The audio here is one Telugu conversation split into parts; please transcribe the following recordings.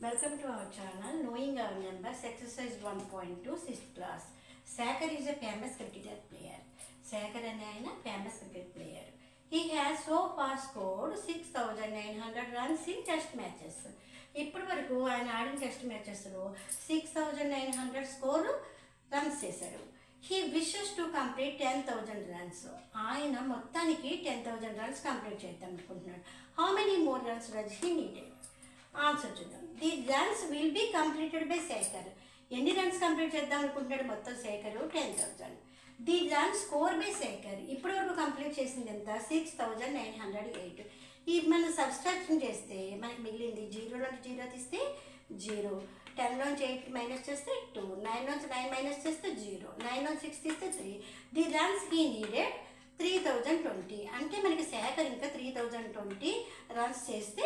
Welcome to our channel, Knowing Our Numbers, exercise 1.2, 6th class. Sagar is a famous cricket player. Sagar is a famous cricket player. He has so far scored 6,900 runs in test matches. ఇప్పటి వరకు ఆయన ఆడిన టెస్ట్ మ్యాచెస్లో 6,900 స్కోర్ రన్స్ చేశాడు. He wishes to complete 10,000 runs. ఆయన మొత్తానికి 10,000 రన్స్ కంప్లీట్ చేద్దాం అనుకుంటున్నాడు. How many more runs does he needed? Answer చూద్దాం. The runs will be completed by Shekhar. ఎన్ని రన్స్ కంప్లీట్ చేద్దాం అనుకుంటున్నాడు మొత్తం Shekhar? 10,000. The run score by Shekhar ఇప్పటి వరకు కంప్లీట్ చేసింది ఎంత? 6,908. ఈ మనం సబ్స్ట్రాక్షన్ చేస్తే మనకి మిగిలింది 0 నుంచి 0 తీస్తే 0, 10 నుంచి 8 మైనస్ చేస్తే 2, 9 నుంచి 9 మైనస్ చేస్తే 0, 9 నుంచి 6 తీస్తే 3. The runs he needed 3,020. అంటే మనకి శేఖర్ ఇంకా 3,020 రన్స్ చేస్తే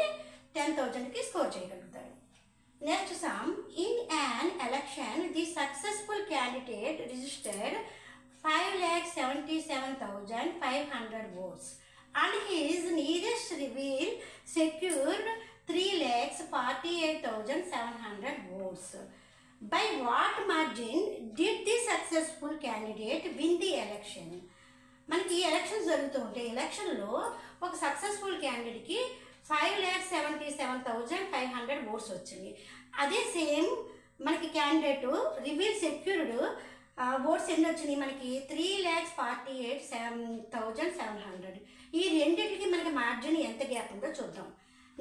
10,000కి స్కోర్ చేయగలుగుతాడు. Next some. In an election the successful candidate registered 5,77,500 votes and his nearest rival secured 3,48,700 votes. By what margin did the successful candidate win the election? మనకి ఎలక్షన్స్ జరుగుతూ ఉంటాయి. ఎలక్షన్లో ఒక సక్సెస్ఫుల్ క్యాండిడేట్కి 5,77,500 votes వచ్చింది. అదే సేమ్ మనకి క్యాండిడేట్ రివీల్ సెక్యూర్డ్ ఓట్స్ ఎన్ని వచ్చినాయి? మనకి 3,48,700. ఈ రెండింటికి మనకి మార్జిన్ ఎంత గ్యాప్ ఉందో చూద్దాం.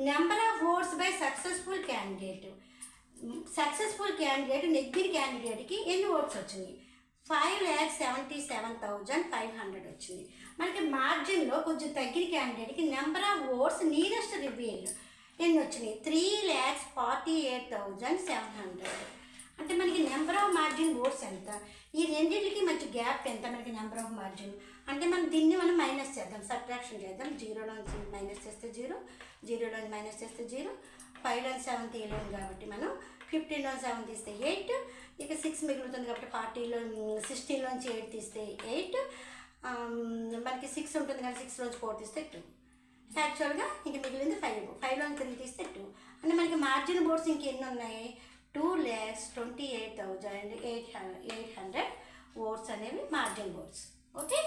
Number of oats by successful candidate. Successful candidate నెగ్గిన క్యాండిడేట్కి ఎన్ని ఓట్స్ వచ్చినాయి? 5,77,500 వచ్చింది. మనకి మార్జిన్లో కొంచెం తగ్గిన క్యాండిడేట్కి number of votes nearest rival ఎన్ని వచ్చినాయి? 3,48,700. అంటే మనకి నెంబర్ ఆఫ్ మార్జిన్ ఓట్స్ ఎంత? ఈ రెండింటికి మంచి గ్యాప్ ఎంత? మనకి నెంబర్ ఆఫ్ మార్జిన్ అంటే దీన్ని మనం మైనస్ చేద్దాం, సబ్ట్రాక్షన్ చేద్దాం. 0 నుంచి మైనస్ చేస్తే 0, 0 నుంచి మైనస్ చేస్తే 0, 5 నుంచి 7 తీయలేము కాబట్టి మనం 15 నుంచి 7 తీస్తే 8, ఇక 6 మిగులుతుంది కాబట్టి 16 నుంచి 8 తీస్తే 8, మనకి 6 ఉంటుంది కానీ 6 నుంచి 4 తీస్తే 2. యాక్చువల్గా ఇంక మిగిలింది 5 నుంచి 3 తీస్తే 2. అంటే మనకి మార్జిన్ బోర్డ్స్ ఇంకెన్ని ఉన్నాయి? 2,28,800 ఓట్స్ అనేవి మార్జిన్ బోర్డ్స్. ఓకే.